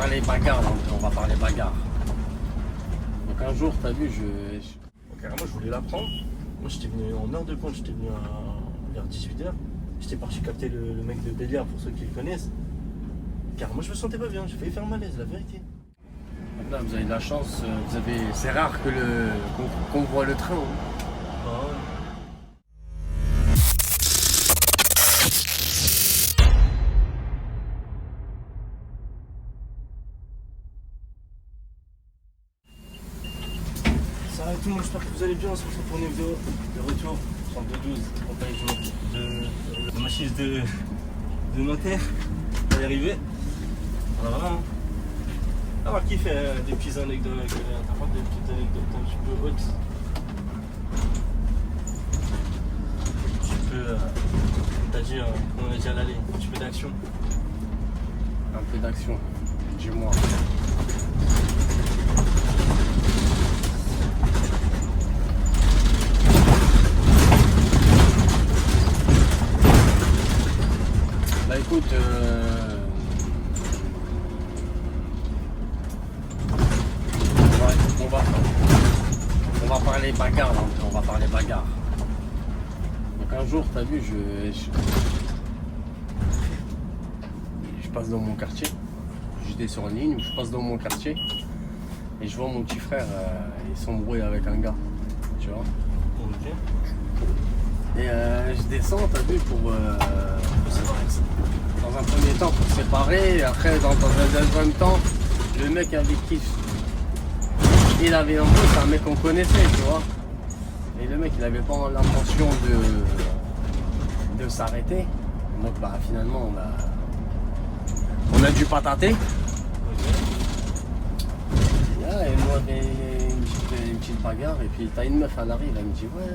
parler bagarre, là, on va parler bagarre. Donc un jour, t'as vu, Carrément, je voulais la prendre. Moi, j'étais venu en heure de compte, j'étais venu vers 18h. J'étais parti capter le mec de Béliard, pour ceux qui le connaissent. Car moi, je me sentais pas bien, j'ai failli faire malaise, la vérité. Donc là, vous avez de la chance, c'est rare que qu'on voit le train. Hein. Ah ouais. Salut tout le monde, j'espère que vous allez bien. On se retrouve pour une vidéo de retour sur le 212 en compagnie de ma chaise de notaire. On va y arriver. Voilà, hein. On va kiffer des petites anecdotes, des petites anecdotes un petit peu hautes. Un petit peu, comme t'as dit, on a dit à l'aller, un petit peu d'action. Un peu d'action, dis-moi. Bah écoute, on va parler bagarre, là, on va parler bagarre. Donc un jour, t'as vu, je passe dans mon quartier, j'étais sur une ligne, je passe dans mon quartier et je vois mon petit frère, il s'embrouille avec un gars, tu vois. Ok. Et je descends, t'as vu, pour dans un premier temps pour séparer, et après dans un deuxième temps, le mec avec qui il avait un peu, c'est un mec qu'on connaissait, tu vois. Et le mec il avait pas l'intention de s'arrêter. Donc bah finalement on a dû patater. Et moi une petite bagarre et puis t'as une meuf, elle arrive, elle me dit ouais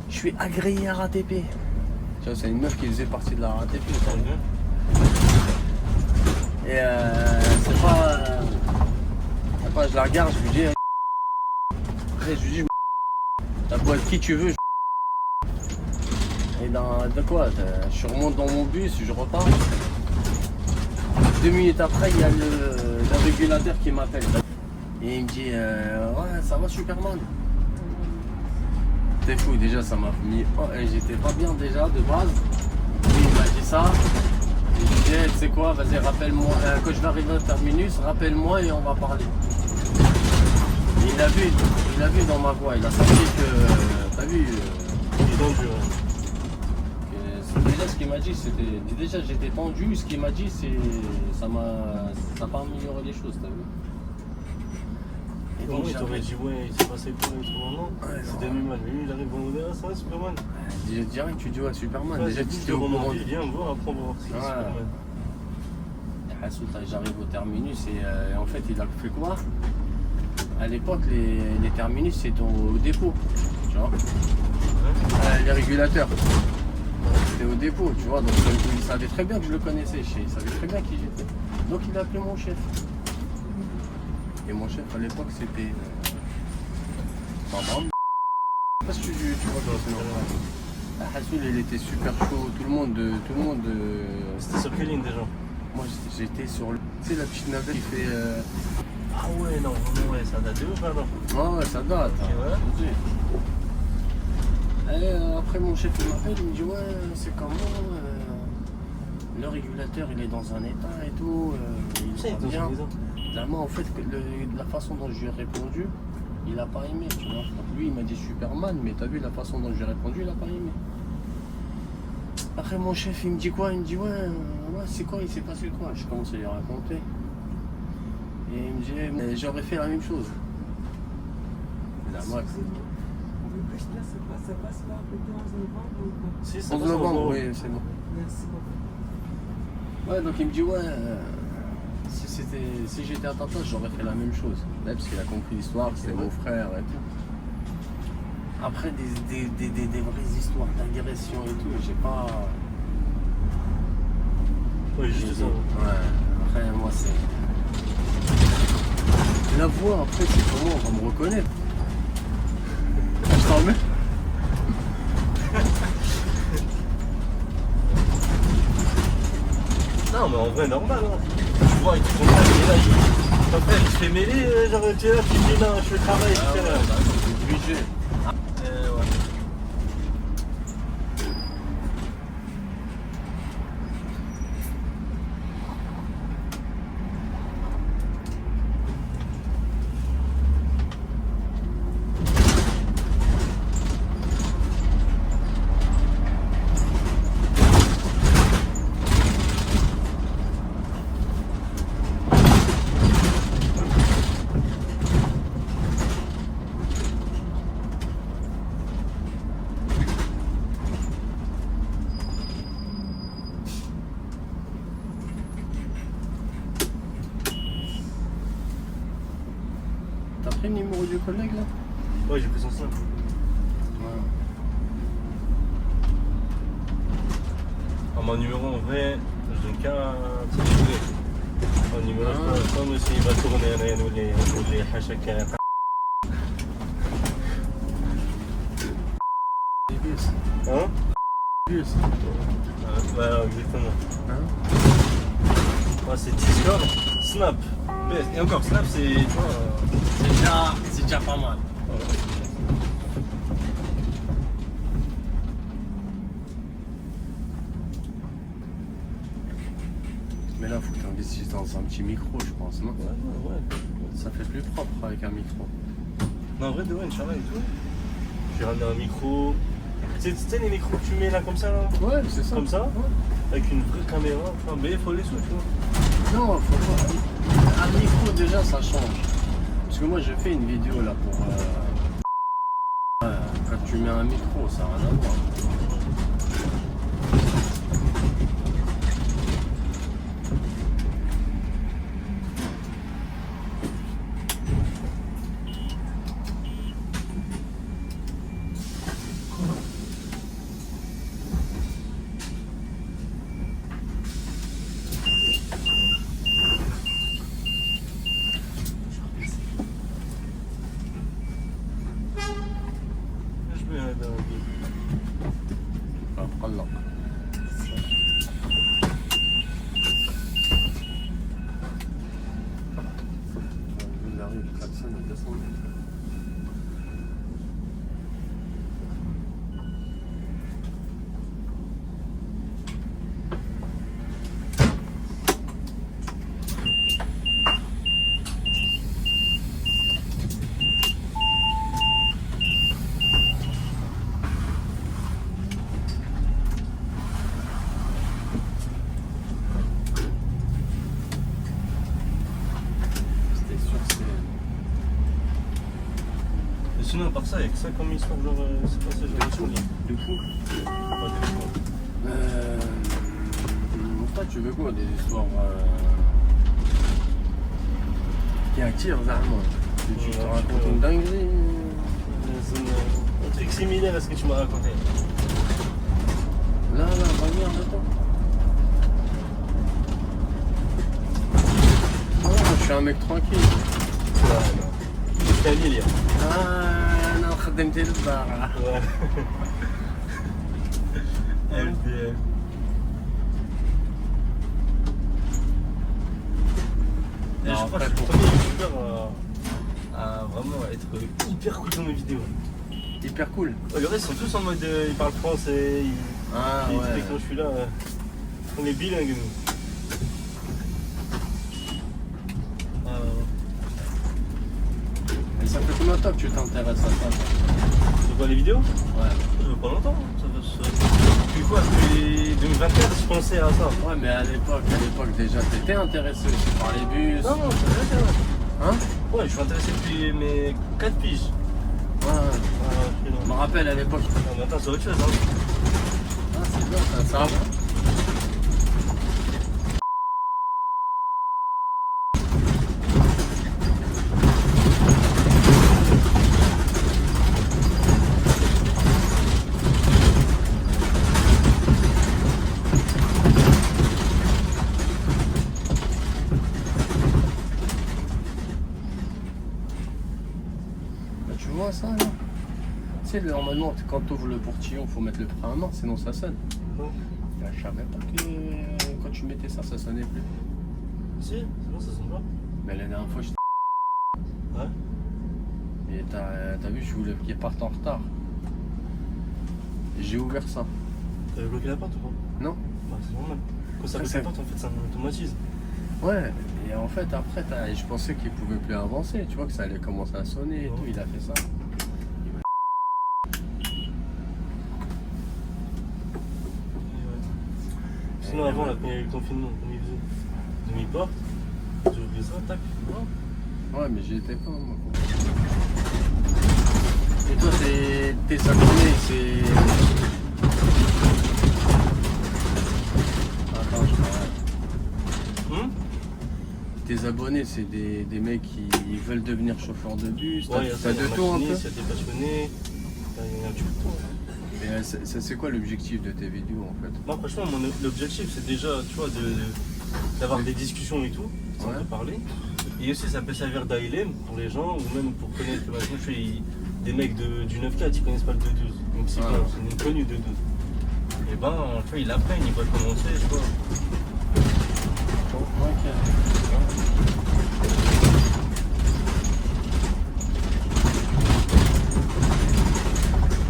je suis agréé à RATP. Tu vois, c'est une meuf qui faisait partie de la RATP. Et c'est pas. Après, je la regarde, je lui dis. Après, je lui dis, t'as beau être qui tu veux. Et de quoi je remonte dans mon bus, je repars. 2 minutes après, il y a le régulateur qui m'appelle. Et il me dit, ouais, ça va Superman. C'est fou, déjà ça m'a mis. Oh, j'étais pas bien déjà de base. Et il m'a dit ça. Et je lui dis, tu sais quoi, vas-y, rappelle-moi. Quand je vais arriver au terminus, rappelle-moi et on va parler. Et il a vu dans ma voix, il a senti que. T'as vu Il est tendu. Déjà ce qu'il m'a dit, c'était. Déjà j'étais tendu, ce qu'il m'a dit, ça n'a pas amélioré les choses, t'as vu. Donc il t'aurait dit ouais, il s'est passé quoi et tout moment. C'est demi-mal. Lui il arrive en mode ah ça va Superman. Direct tu dis ouais Superman. Ouais, déjà tu t'es au courant. Viens me voir, après on va voir si c'est Superman. J'arrive au terminus et en fait il a fait quoi? À l'époque les terminus c'était au dépôt, tu vois. Les régulateurs. C'était au dépôt, tu vois, donc il savait très bien que je le connaissais, il savait très bien qui j'étais. Donc il a appelé mon chef. Et mon chef à l'époque c'était. Maman. Je sais pas si tu vois dans ce nom. Hassoul il était super chaud, tout le monde. C'était sur quelle ligne déjà? Moi j'étais sur le. Tu sais la petite navette qui fait. Ah ouais non, ouais, ça date de ouf alors. Ouais ça date. Okay, ouais. Et après mon chef il m'appelle, il me dit ouais c'est comment le régulateur il est dans un état et tout, il va bien. Là, moi en fait la façon dont je lui ai répondu, il a pas aimé, tu vois. Donc lui il m'a dit Superman, mais t'as vu la façon dont je lui ai répondu, il a pas aimé. Après mon chef il me dit quoi? Il me dit ouais c'est quoi, il s'est passé quoi? Je commence à lui raconter. Et il me dit mais j'aurais fait la même chose. Là, moi, Ça passe pas peut-être 11 novembre ou pas? Si, ça 11 passe novembre, oui, c'est bon. Merci beaucoup. Ouais, donc il me dit, ouais, si j'étais à ta place, j'aurais fait la même chose. Là, parce qu'il a compris l'histoire, que c'était mon frère et tout. Après, des vraies histoires d'agression et tout, j'ai pas. Ouais, juste ça. Ouais, après, moi, c'est. La voix, après, c'est comment on va me reconnaître. Je t'en remets. Non, mais en vrai, normal. Hein. vois, il te contacte, et là, ton frère, il se fait mêler, genre, tu es là, tu me dis non, je fais le travail, Ah etc. ouais, bah, c'est obligé. Ouais. T'as pris le numéro du collègue là? Ouais, j'ai pris son snap. Ouais. Ah, mon numéro en vrai, je donne qu'un petit degré. Mon numéro, je sais pas, comme s'il va tourner, ou les hashtags. Les bus. Hein? Bus. Ouais, exactement. Hein? Ouais, c'est Discord, Snap. Et encore, Snap, c'est. Tu vois, C'est déjà pas mal. Mais là, faut que tu investisses dans un petit micro, je pense, non? ouais. Ça fait plus propre avec un micro. Non, en vrai, de vrai, Inch'Allah et tout. J'ai ramené un micro. Tu sais, les micros que tu mets là comme ça, là? Ouais, c'est ça. Comme ça? Ouais. Avec une vraie caméra. Enfin, mais il faut les sous, tu vois. Non, faut pas. Un micro, déjà, ça change. Parce que moi, j'ai fait une vidéo là pour. Quand tu mets un micro, ça n'a rien à voir. Je mets dans la vie. Allah. Il arrive, il klaxonne, il descend. C'était sûr, Et sinon, à part ça, il y a que ça comme histoire, genre, c'est pas ça, genre, sur l'île. du coup. Ouais, Toi, tu veux quoi? Des histoires qui attirent vraiment. Tu te Ouais, racontes je- une dinguerie. Un truc similaire à ce que tu m'as raconté. Là, regarde, attends. Non, je suis un mec tranquille. Ouais, non. C'est un délire. أنا خدمت البارح. Ouais. LDL. Et je Non, crois que après, je suis le premier youtubeur à vraiment être hyper cool dans mes vidéos. Hyper cool. Le reste, ils sont tous en mode ils parlent français, Ah ils ouais. quand je suis là, on est bilingues nous. Et ça fait combien de temps que tu t'intéresses à ça? Tu vois les vidéos? Ouais. Ça fait pas longtemps. Depuis quoi? Depuis 2024, je pensais à ça. Ouais, mais à l'époque déjà, t'étais intéressé aussi par les bus. Non, non, c'est vrai, Hein? ouais, je suis intéressé depuis mes 4 piges. Ouais. Je Je me rappelle à l'époque. maintenant, c'est autre chose. Hein. Ah, c'est bien ça. Bah, tu vois ça là? Tu sais, normalement, quand tu ouvres le portillon, faut mettre le frein à main, sinon ça sonne. Ouais. Bah, je savais pas que quand tu mettais ça, ça sonnait plus. Si, c'est bon, ça sonne pas. Mais la dernière fois, je Ouais. Et t'as vu, je voulais qu'ils partent en retard. J'ai ouvert ça. T'avais bloqué la porte ou pas? Non. Bah, c'est normal. Quand ça bloque c'est- la porte, en fait, ça automatise. Ouais, et en fait, après, je pensais qu'il pouvait plus avancer. Tu vois que ça allait commencer à sonner et Ouais. tout. Il a fait ça. Sinon, avant, là, quand il y a eu le confinement, comme il faisait demi-porte, j'ai ouvert ça, tac, voilà. Ouais, mais j'y étais pas, moi. Et toi, tes abonnés, c'est. Attends, je m'arrête. Tes abonnés, c'est des mecs qui veulent devenir chauffeurs de bus. Ouais, il y a ça, T'as il y a de tout un peu. machinistes, il y a des passionnés, il y a un petit peu de tout. Et c'est quoi l'objectif de tes vidéos en fait? Moi, franchement, l'objectif, c'est déjà, tu vois, d'avoir des discussions et tout, sans Ouais. te parler. Et aussi, ça peut servir d'ALM pour les gens, ou même pour connaître, par exemple, des mecs du 9-4, ils connaissent pas le 2-12. Donc, c'est Ouais. bon, c'est une inconnue 2-12. Et ben, tu vois, ils l'apprennent, ils voient comment c'est, tu vois. Ok.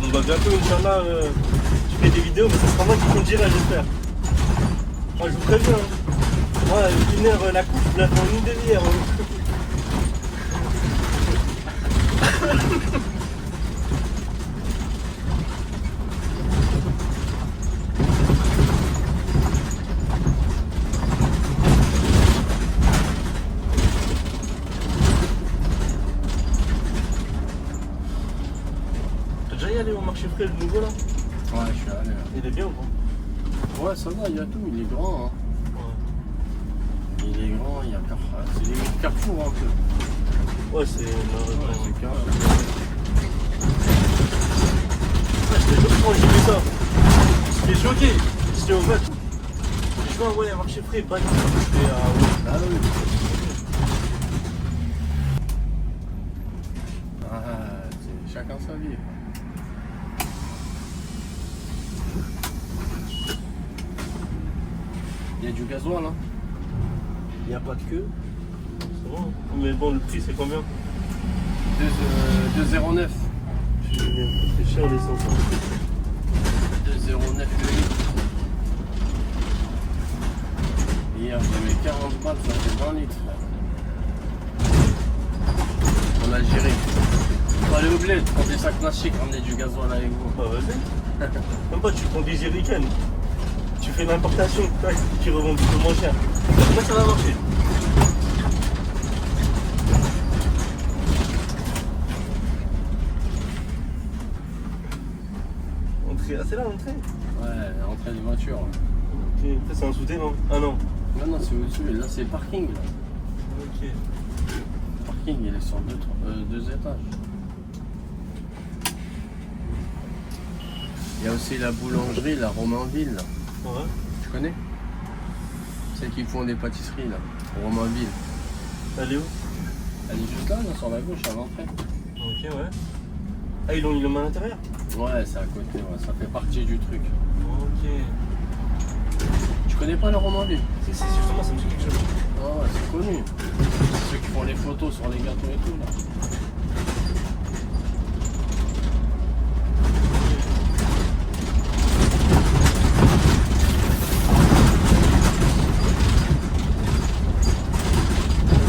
Donc, bah, bientôt, Inch'Allah, tu fais des vidéos, mais ça sera moi qui conduirai, j'espère. Moi, je vous préviens. Hein. Moi, 1 heure, la coupe, je la fais en une demi-heure. Hein. T'as déjà y allé au marché frais, le nouveau là? Ouais, je suis allé. Il est bien ou pas? Ouais, ça va, il y a tout. Il est grand. Hein. Ouais. Il est grand, il y a Carrefour. C'est limite Carrefour un peu. Ouais, c'est malheureusement. Ouais, c'est Carrefour. J'étais choqué quand j'ai vu ça. J'étais choqué. J'étais au match. Je vois, ouais, un marché frais, pas du tout. J'étais à. Ah oui. Ah, c'est chacun sa vie. Il y a du gasoil là. Il n'y a pas de queue. C'est bon. Mais bon, le prix, c'est combien? 2,09. C'est cher l'essence. 2,09 le litre. Hier, j'ai mis 40 balles, ça fait 20 litres. En Algérie. Faut aller au bled, prendre des sacs plastiques, ramener du gasoil avec vous. Bah, vas-y. Même pas, tu prends des jerrycans. Tu fais l'importation, tac, tu revends beaucoup moins cher. Là, ça va marcher. Entrée. Ah, c'est là l'entrée? Ouais, l'entrée des voitures. Ok, ça c'est un souterrain. Ah non. Non, non, c'est au-dessus, là c'est le parking. Là. Ok. Le parking, il est sur deux étages. Il y a aussi la boulangerie, la Romainville. Là. Ouais. Tu connais? Celles qui font des pâtisseries là, Romainville. Elle est où? Elle est juste là, sur la gauche, à l'entrée. Ok, ouais. Ah, ils l'ont mis à l'intérieur? Ouais, c'est à côté, ouais, ça fait partie du truc. Ok. Tu connais pas la Romainville? Si, justement, ça me dit quelque chose. Ah ouais, c'est connu. C'est ceux qui font les photos sur les gâteaux et tout là.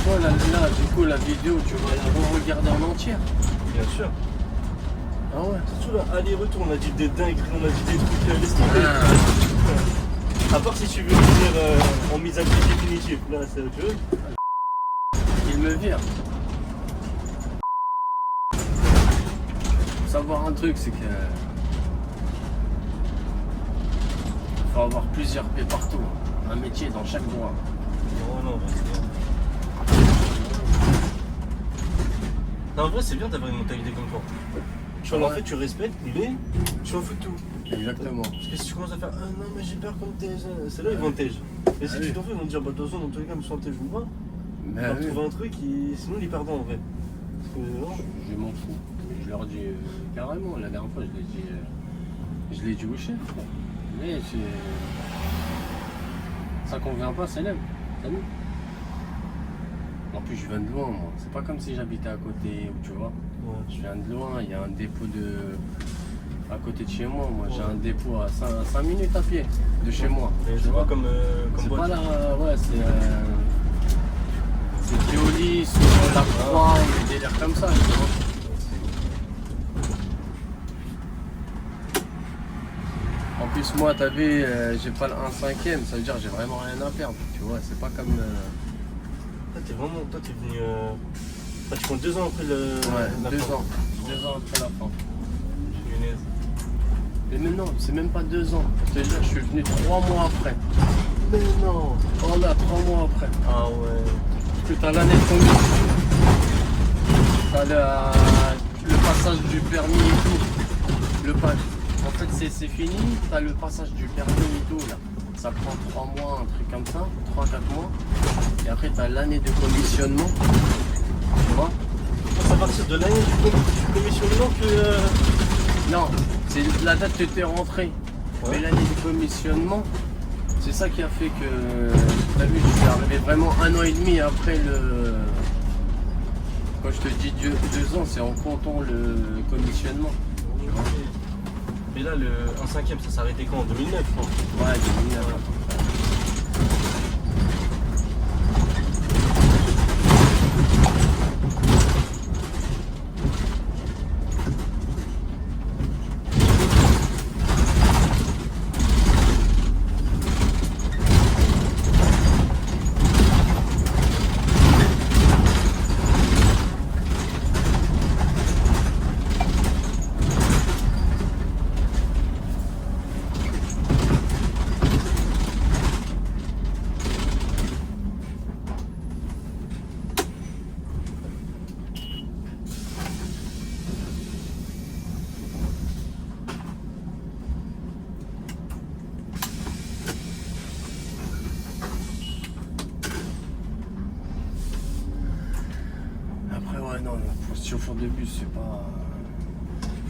Toi là, du coup la vidéo tu vas la re-regarder en entière. Bien sûr. Ah ouais. Surtout là, aller-retour, on a dit des dingueries, on a dit des trucs laisse tomber. À part si tu veux venir en mise à pied définitive, là c'est autre chose. Il me vire. Faut savoir un truc, c'est que faut avoir plusieurs pieds partout. Un métier dans chaque doigt. Non, c'est bien. Non, en vrai, c'est bien d'avoir une mentalité comme toi. Tu vois, en fait, tu respectes, mais tu en fous de tout. Exactement. Parce que si tu commences à faire non, mais j'ai peur qu'on me tège, c'est là ils vont te tège. Et si tu t'en fais, ils vont te dire bah, de toute façon, dans tous les cas, me soit tège ou pas, on Mais va oui, retrouver un truc, sinon ils perdent en vrai. Parce que non. je m'en fous. Je leur dis carrément, la dernière fois je l'ai dit au chef. Mais ça convient pas, c'est l'aime. Salut. En plus, je viens de loin, moi. C'est pas comme si j'habitais à côté, tu vois. Ouais. Je viens de loin, il y a un dépôt à côté de chez moi. Moi, j'ai Ouais. un dépôt à 5 minutes à pied de chez moi. Mais Tu c'est vois, pas comme c'est boîte. pas là, ouais, c'est Keolis ou la Croix, ou des délires comme ça, tu vois. En plus, moi, t'as vu, j'ai pas le 1/5, ça veut dire que j'ai vraiment rien à perdre, tu vois. C'est pas comme. Toi, t'es venu. Tu comptes 2 ans après la 2 fin. ans. 2 ans après la fin. Punaise. Mais maintenant, c'est même pas 2 ans. Je te jure, je suis venu 3 mois après. Mais non. Oh là, 3 mois après. Ah ouais. Parce que t'as l'année de conduite. T'as le passage du permis et tout. En fait, c'est fini. T'as le passage du permis et tout là. Ça prend 3 mois, un truc comme ça. 3-4 mois. Et après, t'as l'année de commissionnement. Tu vois? C'est à partir de l'année du commissionnement que. Non, c'est la date que t'es rentré. Ouais. Mais l'année de commissionnement, c'est ça qui a fait que, t'as vu, je suis arrivé vraiment 1 an et demi après le... Quand je te dis 2 ans, c'est en comptant le commissionnement. Tu vois. Mais là, le 1/5, ça s'est arrêté quand? En 2009, je crois. Ouais, 2009. Après, ouais, non, pour ce chauffeur de bus, c'est pas.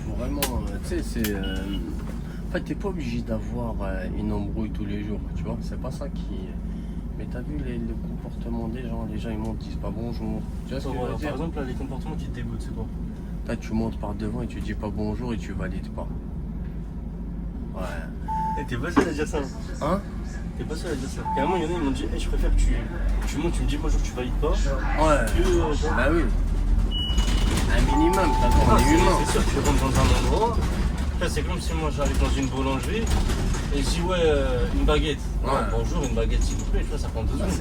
Faut vraiment. Tu sais, c'est. En fait, t'es pas obligé d'avoir une embrouille tous les jours, tu vois. C'est pas ça qui. Mais t'as vu le comportement des gens ils montent, ils disent pas bonjour. Tu vois ce que je veux Par dire? exemple, là, les comportements qui te dégoûtent, c'est quoi? Toi, tu montes par devant et tu dis pas bonjour et tu valides pas. Ouais. Et t'es pas seul à dire ça. Hein? T'es pas seul à dire ça. Carrément, il y en a, ils m'ont dit, je préfère que tu montes, tu me dis bonjour, tu valides pas. Ouais. Que, Bah oui. Un minimum, t'as vu, on est humain. c'est sûr que tu rentres dans un endroit. Après, c'est comme si moi j'arrive dans une boulangerie et si une baguette. Ouais. Ah, bonjour, une baguette s'il vous plaît, tu vois, ça prend 2 Ah, secondes.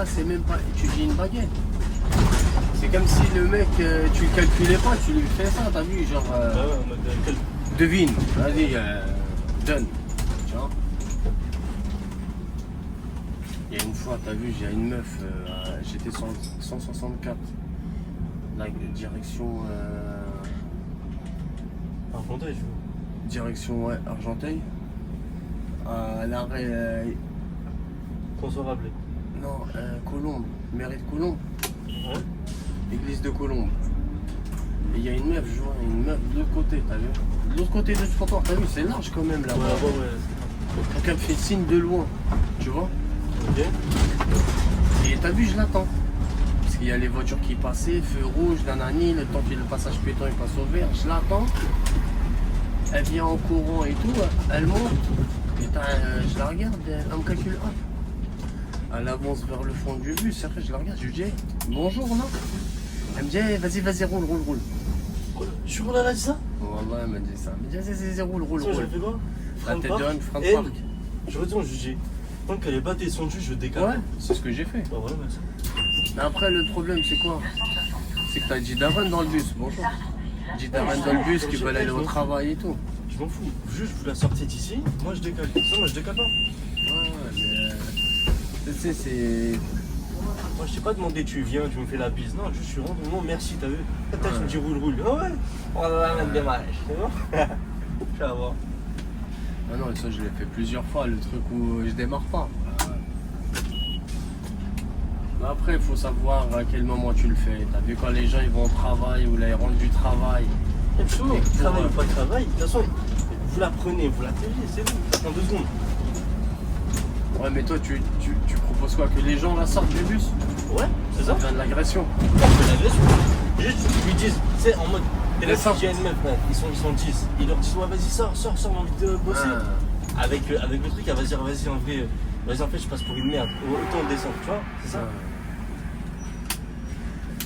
c'est même pas. Tu dis une baguette. C'est comme si le mec, tu le calculais pas, tu lui fais ça, t'as vu, genre. Ah ouais, en mode, Devine, vas-y, donne. Tu vois? Il y a une fois, t'as vu, j'ai une meuf, j'étais sur 164. La direction. Argenteuil, je veux. Direction ouais, Argenteuil. À l'arrêt. François Rabelais. Non, Colombe, mairie de Colombe, Ouais. église de Colombe. Et il y a une meuf, je vois, une meuf de l'autre côté, t'as vu? De l'autre côté de ce trottoir, t'as vu, c'est large quand même là-bas. Ouais. Donc elle me fait signe de loin, tu vois? Ok. Et t'as vu, je l'attends. Parce qu'il y a les voitures qui passaient, feu rouge, nanani, le temps que le passage piéton il passe au vert, je l'attends. Elle vient en courant et tout, elle monte. Et je la regarde, elle me calcule hop. Elle avance vers le fond du bus, après je la regarde, je lui dis hey, bonjour non? Elle me dit hey, vas-y, roule. Je suis là, là, dit ça? Wallah, elle m'a dit ça. Elle me dit vas-y, roule. Ça, j'ai fait quoi? La tête de Anne, Frank Et Park. j'aurais dû en juger. Tant qu'elle est battée son jus, je décale. Ouais, c'est ce que j'ai fait. Bah ouais, mais ça. Mais après, le problème, c'est quoi? C'est que t'as Jidavan dans le bus. Bonjour. Jidavan dans le bus qui veulent aller au travail et tout. Je m'en fous. Juste, vous la sortez d'ici, moi je décale. Ça, moi je décale pas. Ouais, mais. Tu sais, c'est. Moi je t'ai pas demandé, tu viens, tu me fais la bise. Non, juste je suis rentré. Non, merci, t'as vu. Peut-être tu me dis roule. Ah ouais. On va mettre des mariages. C'est bon? Tu vas voir. Ah non, ça, je l'ai fait plusieurs fois, le truc où je démarre pas. Mais après, il faut savoir à quel moment tu le fais. T'as vu quand les gens ils vont au travail ou là ils rentrent du travail. Absolument. Travail ou pas travail, de toute façon, vous la prenez, vous la télé, c'est bon. Ça prend 2 secondes. Ouais, mais toi, tu proposes quoi? Que les gens la sortent du bus? Ouais, c'est ça. Ça devient de l'agression. On fait l'agression. Juste, ils lui disent, tu sais, en mode, t'es là, Mais ça- tu dis à une meuf, ouais, ils sont 10. Ils leur disent, ouais, vas-y, sors, j'ai envie de bosser. Ah. Avec le truc, elle va se dire, vas-y, en vrai, vas-y, en fait, je passe pour une merde. Autant descendre, tu vois, c'est ça.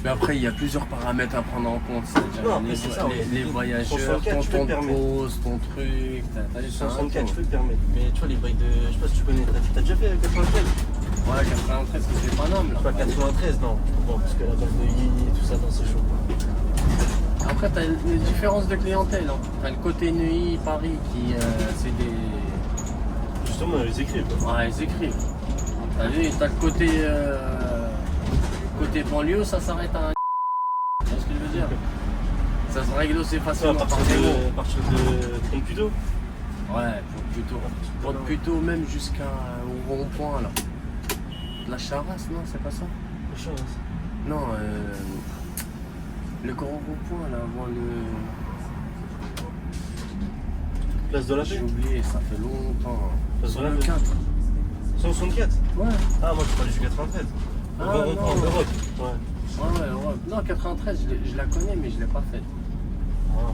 Mais après, il y a plusieurs paramètres à prendre en compte. Non, les, mais c'est ça, les voyageurs, 64, tu peux ton te permettre. pause, ton truc. T'as les 64, je peux te permettre. Mais tu vois, les bails de. Je sais pas si tu connais. T'as déjà fait 93? Ouais, 93, c'est Paname là. Pas 93, non. Bon, parce que la base de Yi et tout ça, non, c'est chaud. Après, t'as les différences de clientèle. Hein. T'as le côté Neuilly, Paris, qui c'est des. Justement, ils écrivent. Ouais, ils écrivent. T'as vu, t'as le côté. Côté banlieue, ça s'arrête à un. Tu vois ce que je veux dire? Ça se règle aussi À facilement par partir des mots. de Pompidou. Ouais, pour plutôt même jusqu'au rond-point là. La Charasse, non, c'est pas ça? Non, le grand rond-point là, avant le. Place de la J'ai Paix. oublié, ça fait longtemps. Place Sur de la le Paix. 4. 164. Ouais. Ah, moi je parlais du 93. Ah, Europe. non. Ouais. Ouais, Europe. Non, 93, je la connais, mais je l'ai pas faite. Ah.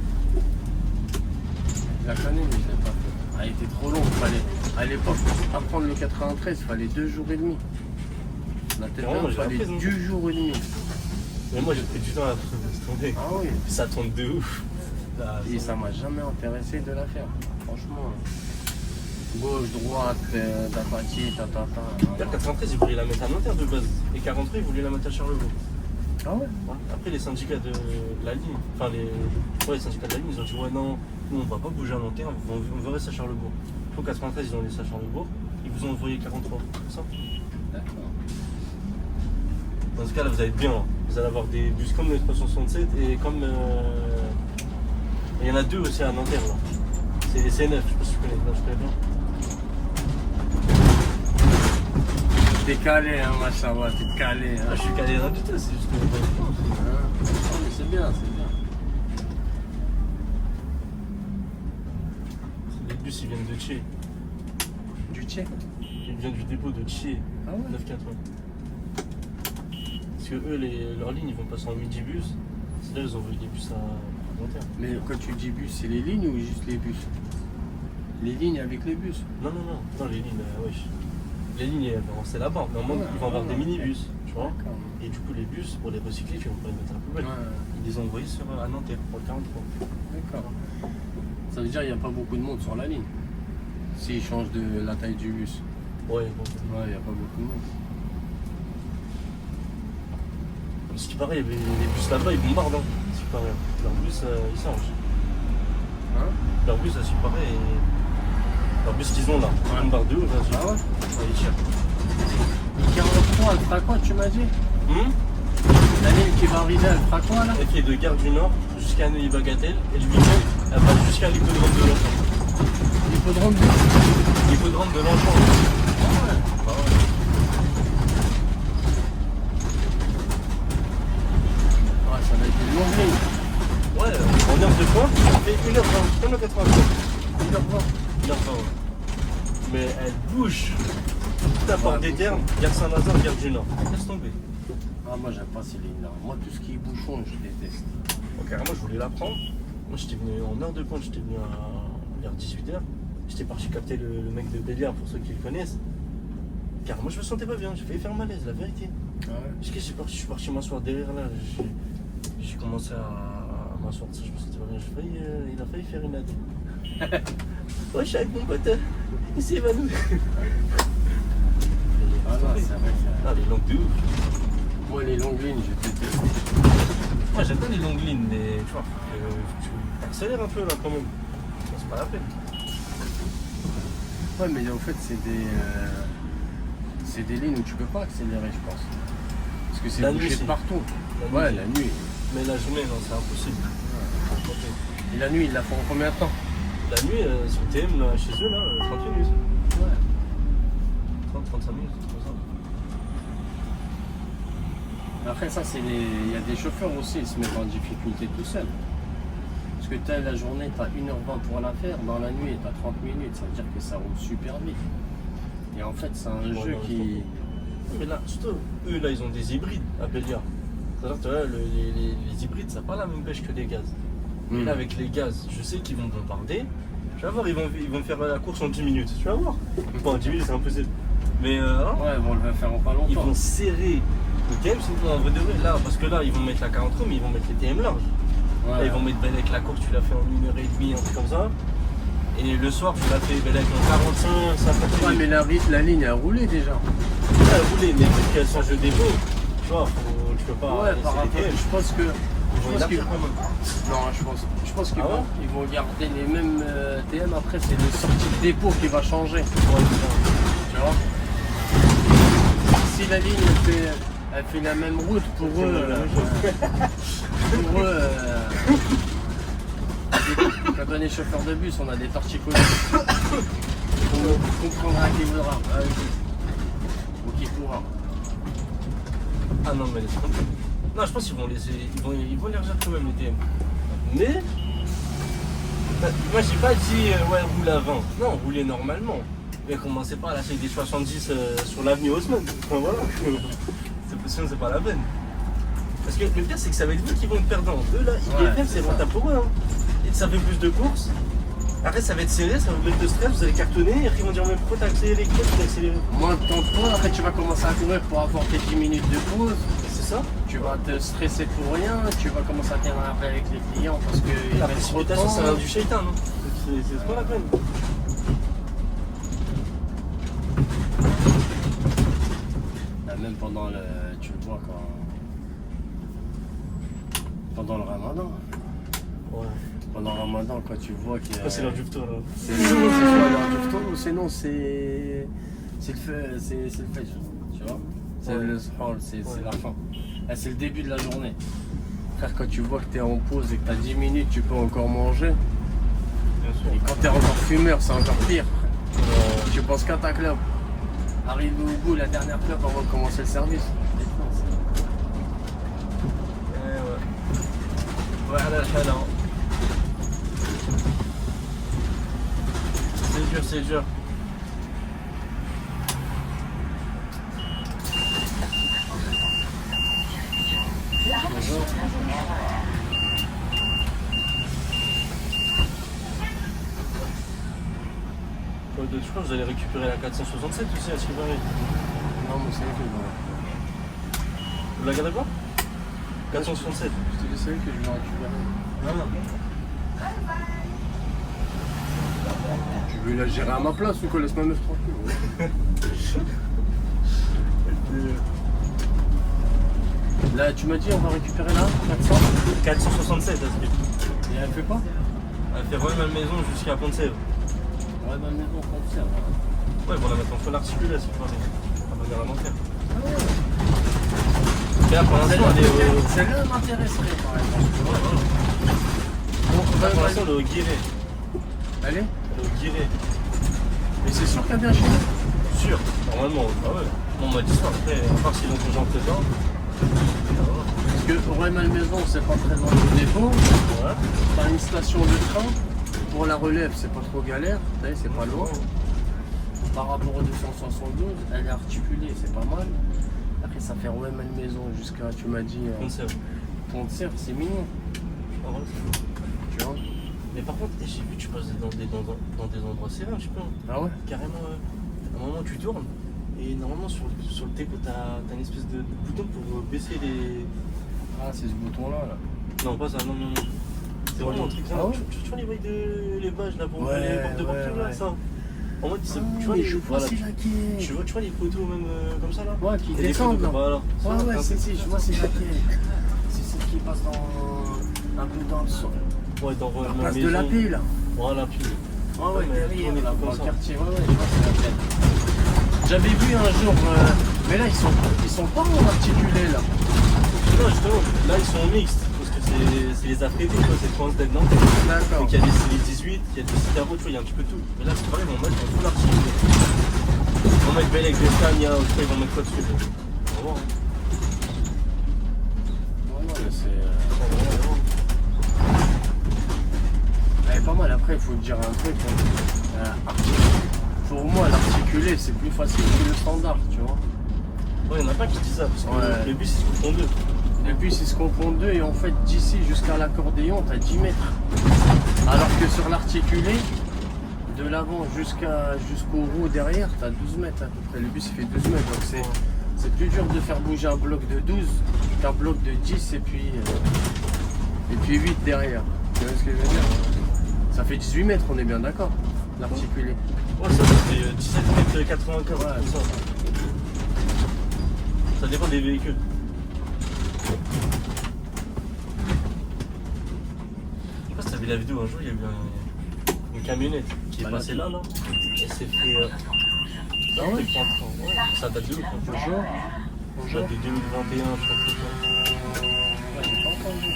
Je la connais, mais je l'ai pas faite. Elle était trop longue. À l'époque, apprendre le 93, il fallait 2 jours et demi. La tête Ouais, moi, il j'ai fallait appris, non 2 jours et demi. Mais moi j'ai pris du temps à laisser tomber. Ah oui. Ça tombe de ouf. Là, Et ça m'a jamais intéressé de la faire. Franchement. Gauche, droite, tatati, tatata. Vers 93, ils voulaient la mettre à Nanterre de base. Et 43, ils voulaient la mettre à Charlevaux. Ah ouais? Ouais. Après, les syndicats de la ligne, enfin les syndicats de la ligne, ils ont dit ouais, non, nous on va pas bouger à Nanterre, on veut rester à Charlevaux. Pour 93, ils ont laissé à Charlevaux, ils vous ont envoyé 43, c'est ça? D'accord. Dans ce cas là, vous allez être bien. Hein. Vous allez avoir des bus comme le 367 et comme. Il y en a 2 aussi à Nanterre là. C'est les C9, je sais pas si tu connais, non, je connais bien. T'es calé, hein, machallah, t'es calé. Hein. Ah, je suis calé là du tout, c'est juste que. Hein. Non, mais c'est bien, c'est bien. Les bus ils viennent de Tché. Du tchèque. Ils viennent du dépôt de Tché, Ah ouais? 9-4. Parce que eux, leurs lignes, ils vont passer en midibus. C'est là ils ont envoyé des bus à Nanterre. Mais quand tu dis bus, c'est les lignes ou juste les bus? Les lignes avec les bus. Non, les lignes, wesh. Les lignes, c'est là-bas. Mais au moins, Ouais, ils vont avoir des ouais. minibus, tu vois. D'accord. Et du coup, les bus, pour les recycler, tu vas pas les mettre à la poubelle. Ouais. Ils les ont envoyés à Nanterre pour le 43. D'accord. Ça veut dire qu'il n'y a pas beaucoup de monde sur la ligne. S'ils changent de la taille du bus. Ouais, bon. Ouais, il n'y a pas beaucoup de monde. Ce qui paraît, les bus là-bas, ils bombardent. Hein, ce qui paraît. Leur bus, ils changent. Hein? Leur bus, ce qui paraît, leur bus qu'ils ont là, ils bombardent de ouf. Hein, Ah ouais? ils tirent. Et 43, elle fera quoi, tu m'as dit? La ligne qui va arriver, elle fera quoi là? Elle fait de Gare du Nord jusqu'à Neuilly-Bagatelle et le week-end, elle va jusqu'à l'hippodrome de l'Enfant. L'hippodrome du. L'hippodrome de l'Enfant. Ah ouais. Ouais, ça va être une longue ligne. Ouais, en heure de pointe, ça fait 1h20, comme le 93. 1h20. 1h20, ouais. Mais elle bouge. Toute la porte Ouais, des Ternes, Gare Saint-Lazare, Gare du Nord. Laisse tomber. Ah, moi j'aime pas ces lignes là. Moi tout ce qui est bouchon, je déteste. Donc, carrément, je voulais la prendre. Moi, j'étais venu en heure de pointe, j'étais venu vers 18h. J'étais parti capter le mec de Béliard pour ceux qui le connaissent. Car moi, je me sentais pas bien, j'ai failli faire malaise, la vérité. Ah ouais? Parce que je suis parti m'asseoir derrière là. J'ai commencé à m'asseoir, je me sentais pas bien. Il a failli faire une AD. Ouais, je suis avec mon pote. Il s'est évanoui. Ah non, c'est vrai que Ah, les longues de ouf. moi les longues lignes, je déteste. Moi, j'aime bien les longues lignes, mais tu vois, tu accélères un peu là quand même. C'est pas la peine. Ouais, mais en fait, c'est des lignes où tu peux pas accélérer, je pense. Parce que c'est La bouché nuit, de si. partout. La Ouais, nuit. la nuit. Mais la journée, non, c'est impossible. Et la nuit, ils la font en combien de temps? La nuit, sur TM, là, chez eux, là, 30 minutes. Ouais. 30-35 minutes, c'est comme ça. Après ça, il y a des chauffeurs aussi, ils se mettent en difficulté tout seuls. Parce que tu as la journée, tu as 1h20 pour la faire, dans la nuit, tu as 30 minutes, ça veut dire que ça roule super vite. Et en fait, c'est un Ouais, jeu non, qui... Mais là, surtout, eux, là, ils ont des hybrides à Béliard. C'est-à-dire que là, les hybrides, ça n'a pas la même pêche que les gaz. Mais là, avec les gaz, je sais qu'ils vont bombarder. Tu vas voir, ils vont faire la course en 10 minutes. Tu vas voir. Bon, en 10 minutes, c'est impossible. Mais Ouais, ils vont le faire en pas longtemps. ils vont serrer le TM, sinon, en vrai de vrai, là, parce que là, ils vont mettre la 43, mais ils vont mettre les TM larges. Ouais. Là, ils vont mettre Bellec la course, tu l'as fait en 1h30, un truc comme ça. Et le soir, tu l'as fait Bellec en 45, 50 Ouais, minutes. mais la ligne a roulé déjà. Elle roulait, mais vu qu'elle change de dépôt, tu vois, tu peux pas. Ouais, laisser par les rapport. TM. Je pense que. Ils vont élargir quand même. Non, je pense qu'ils Ah ouais ils vont garder les mêmes TM. Après, c'est le sortie de dépôt qui va changer. Ouais, c'est ça. Tu vois. Si la ligne elle fait la même route pour eux, pour eux, quand on est chauffeur de bus, on a des torticolis. On comprendra qui voudra. Ah, oui. Ou qui pourra. Ah non, mais laisse tomber. Non, je pense qu'ils vont laisser. Ils vont élargir quand même les TM. Mais. Moi, j'ai pas dit ouais, roule à 20. Non, roulez normalement. Mais commencez pas à lâcher des 70 sur l'avenue Haussmann. Enfin, voilà. Sinon, c'est pas la peine. Parce que le pire, c'est que ça va être vous qui vont être perdants. Eux, là, IBFM, c'est rentable pour eux. Hein. Et ça fait plus de courses. Après, ça va être serré, ça va vous mettre de stress, vous allez cartonner. Et après, ils vont dire, mais pourquoi t'as accéléré? Pourquoi tu t'as accéléré? Moins de temps de pause, après tu vas commencer à courir pour avoir tes 10 minutes de pause. C'est ça? Tu vas te stresser pour rien, tu vas commencer à t'énerver avec les clients parce que La précipitation, c'est un du shaitan. Hein. C'est pas la peine. Même pendant le. Tu le vois quand. Pendant le ramadan. Ouais. Pendant le ramadan, quand tu vois qu'il y a. C'est l'heure du tour là. C'est soit l'heure du retour, ou sinon c'est. C'est le fait, tu vois. C'est Ouais. le soir, c'est Ouais. la fin. Là, c'est le début de la journée. Frère, quand tu vois que tu es en pause et que tu as 10 minutes, tu peux encore manger. Bien sûr. Et quand tu es encore fumeur, c'est encore pire. Tu penses qu'à ta clope. Arrive au bout, la dernière clope avant de commencer le service. Ouais. Ouais, à la chaleur. C'est dur, c'est dur. Je crois que vous allez récupérer la 467 aussi à ce qui paraît. Non, mais c'est que Vous la gardez pas 467. je te dis c'est que je vais récupérer. Non, non. Tu veux la gérer à ma place ou quoi? Laisse ma meuf tranquille. Là, tu m'as dit on va récupérer là 400. 467 à ce qui. Et elle fait pas? Elle fait Royal Maison jusqu'à Pont-de-Sèvres. Ouais, ma maison conserve. Ouais, ils vont la mettre en feu l'articulé, c'est pas la manière à mentir. Mais là, pour l'instant, elle est au. Celle-là m'intéresserait par exemple. Là, pour l'instant, elle est au Guiré. Allez. Elle est au Guiré. Mais c'est sûr qu'elle vient chez nous? Sûr, normalement. Ah ouais. Non, on m'a dit ça après, à part s'ils ont ton genre dedans. Parce que Roy Malmaison, c'est pas très loin du dépôt. Ouais. T'as une station de train. Pour la relève, c'est pas trop galère. Vous savez, c'est pas loin. Par rapport au 272, elle est articulée, c'est pas mal. Après, ça fait Roy Malmaison jusqu'à, tu m'as dit, Pont-de-Sèvres. Pont-de-Sèvres, c'est mignon. Ah ouais, c'est bon. Tu vois? Mais par contre, j'ai vu, tu passes dans des endroits serrés un petit peu. Ah ouais? Carrément, à un moment, tu tournes. Et normalement, sur le dépôt, t'as une espèce de bouton pour baisser les. Ah, c'est ce bouton-là, là. Non, pas ça, non, non, non. C'est vraiment un truc là. Ah ouais? Tu vois les bails de. Les badges là pour Ouais, les portes de ouais, voiture là, ouais. ça. En mode, Ah, tu vois mais les. je vois Voilà, c'est laquelle. tu vois les poteaux même comme ça là. Ouais, qui Et les descendent, poteaux, là. voilà. Ouais, ouais, Ça, si, je vois c'est laquelle. C'est celle qui passe dans. Un peu dans le son. Ouais, dans La ma place maison. de la paix, là. Voilà, puis. Ouais, ouais, mais derrière, tourner là, comme dans le ça. quartier. Ouais, ouais, je vois c'est laquelle. J'avais vu un jour, mais là, ils sont pas en articulé, là. Non, justement, là ils sont mixtes. Parce que c'est les affrétés, quoi. C'est France d'être non. D'accord. Donc il y a des CIL 18, il y a des Citaro, tu vois, il y a un petit peu tout. Mais là, c'est pareil, ils vont mettre tout l'articulé. Ils vont mettre Bellec, Descagna, ils vont mettre quoi dessus. On va voir. Hein. Ouais, non, mais c'est. On va voir. Elle est pas mal. Après, il faut te dire un truc. Pour moi, l'articulé, c'est plus facile que le standard, tu vois. Ouais, il y en a pas qui disent ça, parce que Ouais. le bus, il se coupe en deux. Et puis c'est ce qu'on compte deux et en fait d'ici jusqu'à l'accordéon t'as 10 mètres. Alors que sur l'articulé, de l'avant jusqu'au roue derrière, t'as 12 mètres à peu près. Le bus il fait 12 mètres donc c'est plus dur de faire bouger un bloc de 12 qu'un bloc de 10 et puis 8 derrière. Tu vois ce que je veux dire? Ça fait 18 mètres, on est bien d'accord, l'articulé. Ouais, ça fait 17 mètres 95, Ouais, comme ça. Ça dépend des véhicules. Je sais pas si t'as vu la vidéo un jour, il y a eu une camionnette qui est Bah, passée là, et s'est fait. Ah ouais? fait prendre. Ouais, ça date de ouf. Hein. Bonjour. Ça Bonjour. date de 2021, je crois que c'est Ouais, j'ai pas entendu.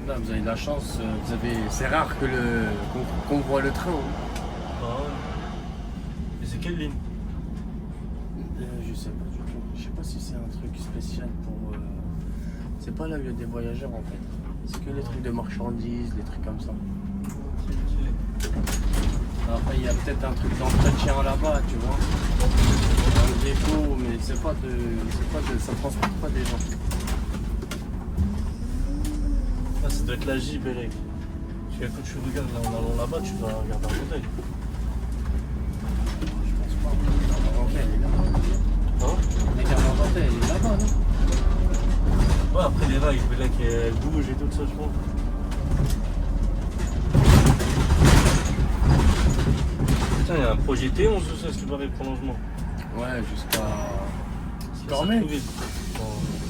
Là, vous avez de la chance, c'est rare que qu'on voit le train. Hein. ça. Ah ouais. Et c'est quelle ligne? Je sais pas du tout. Je sais pas si c'est un truc spécial pour. C'est pas là où il y a des voyageurs en fait. C'est que les trucs de marchandises, les trucs comme ça. Après, il y a peut-être un truc d'entretien là-bas, tu vois. Un dépôt, mais ça transporte pas des gens. Ah, ça doit être la J, Bérec. Parce que quand tu regardes là, en allant là-bas, tu vas regarder un modèle. Je pense pas. L'inventaire, elle est là. Hein? Les cartes d'inventaire, elle est là-bas, non? Ouais, après les vagues, Bérec, elles bougent et tout ça, je pense. Putain, il y a un projet T11 ou ça, c'est pareil, prolongement. Ouais, jusqu'à. C'est Cormeil? ça, Trouville.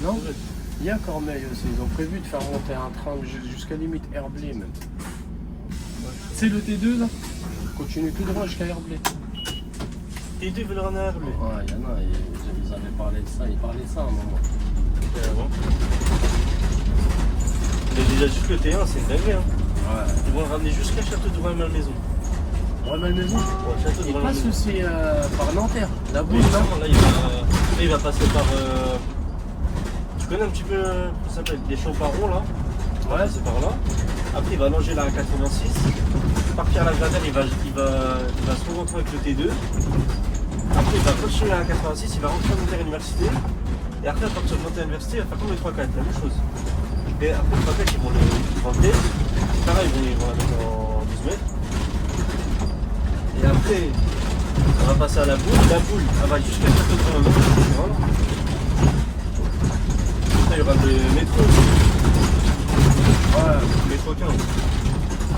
Non? Trouville. Il y a Cormeil aussi. Ils ont prévu de faire monter un train jusqu'à limite Herblay même. C'est le T2 là? Continue tout droit jusqu'à Herblay. Et deux veulent en air, lui. Ouais, il y en a, ils avaient parlé de ça, ils parlaient de ça à un moment. Bon. Mais déjà, juste le T1, c'est une dinguerie. Hein. Ouais. Ils vont le ramener jusqu'à Château de Rouen-Malmaison. Ouais, Malmaison? Ouais, Château de Il passe Rouen-Malmaison. aussi par Nanterre, la Oui, boule, non? là, il va passer par. Tu connais un petit peu, comment ça s'appelle, les Champarons là. Ouais. C'est par là. Après, il va longer la 86. Par Pierre-la-Gradelle, il va se retrouver avec le T2. Après, il va continuer la 86, il va rentrer à Nanterre Université. Et après, à partir de Nanterre Université, il va faire comme les 3-4, la même chose. Et après, les 3-4, ils vont le test. C'est pareil, ils vont la mettre en 12 mètres. Et après, on va passer à la boule. La boule, elle va jusqu'à Château de Rouen. Après, il y aura le métro. Ouais. Métro 15.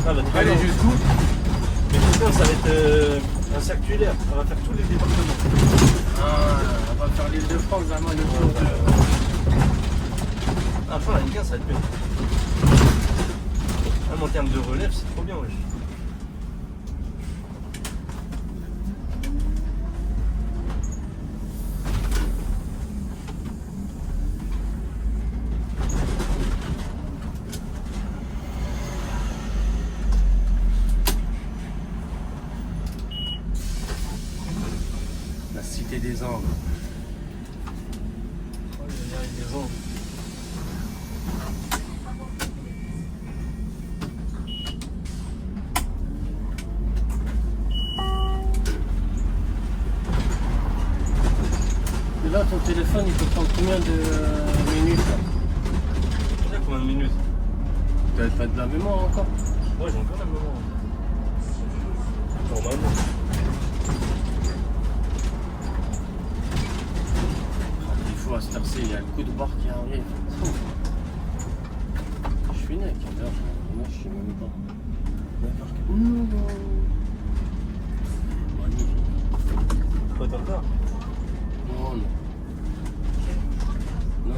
Ça va être Allez long. jusqu'où? Métro 15, ça va être un circulaire. Ça va faire tous les départements. On va faire l'île de France, vraiment le tour de. Enfin, la Ligue 1, ça va être bien. Même en termes de relève, c'est trop bien, wesh. La cité des Angles. Oh, il y a des vents. Et là, ton téléphone, il peut prendre combien de minutes là? Tu sais combien de minutes? T'as de la mémoire encore? Ouais, j'ai encore la mémoire. Normalement. Il faut à cette heure-ci, il y a le coup de barre qui arrive. Je suis né à quelle heure? Moi, je sais même pas. 9h15. Pas t'en retard. Non, non.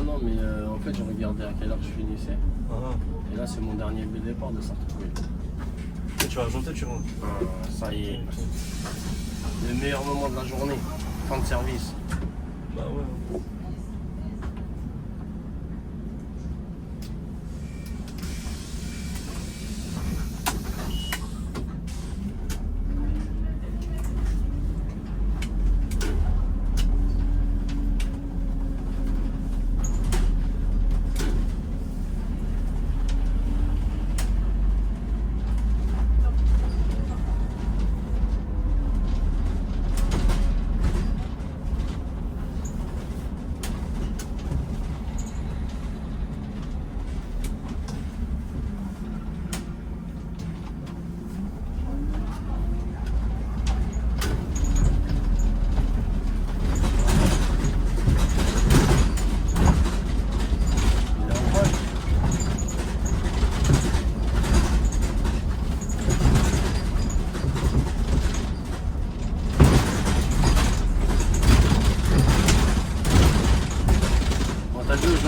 Non, mais en fait, j'ai regardé à quelle heure je finissais. Ah, Et là, c'est mon dernier départ de Sartrouville. ah. Tu vas rajouter, tu rentres. Ça y est. Le meilleur moment de la journée. Fin de service. Bah ouais.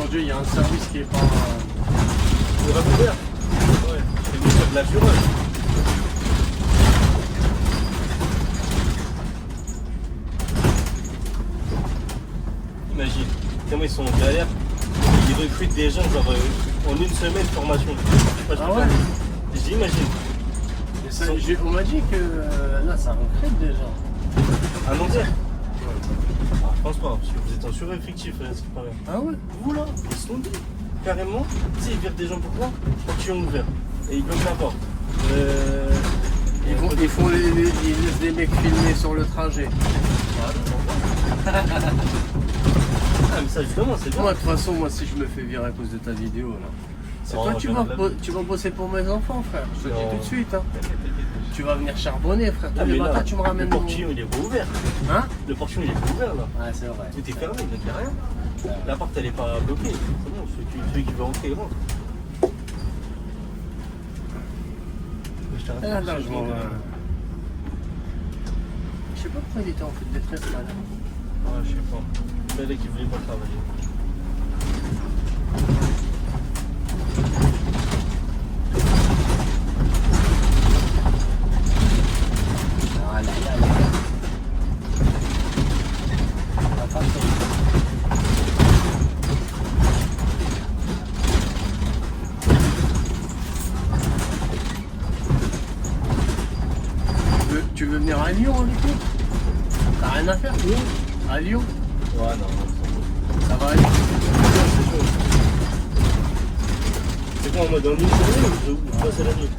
aujourd'hui, il y a un service qui est pas. C'est pas couvert. Ouais, c'est mieux faire de l'assurance. Imagine, comment ils sont en galère, ils recrutent des gens genre en une semaine de formation. Je sais pas si Ah tu ouais. vois. J'imagine. Et ça, on m'a dit que là, ça recrute des gens. À Nanterre. Ah, je pense pas, parce que vous êtes en sureffectif, c'est pas vrai. Ah ouais. Vous là, ils sont dit, carrément, tu sais, ils virent des gens pour quoi? Portillon ouvert. Et ils bloquent la porte. Ils laissent des mecs filmer sur le trajet. Ah mais ça justement c'est bien. Moi, de toute façon, moi, si je me fais virer à cause de ta vidéo, là, c'est Oh, toi, bien tu vas bosser pour mes enfants, frère. Je te le dis Non. tout de suite. Hein. Tu vas venir charbonner, frère. Tous Ah, les mais matins, là, tu me le ramènes. portillon il est pas ouvert. Hein? Le portillon il est pas ouvert là. Ouais, c'est vrai. Tout est fermé, il ne fait rien. La porte elle est pas bloquée. C'est bon, celui qui veut rentrer, il rentre. Je t'arrête. Ah, là, je m'en vais. Je sais pas pourquoi il était en fait détresse là. Ouais, je sais pas. C'est elle qui voulait pas travailler. Ah là là là. Attention. Tu veux venir à Lyon avec nous? T'as rien à faire? À Lyon? Ouais, non, Ça va aller? c'est chaud. C'est quoi en mode en une journée ou passer la nuit?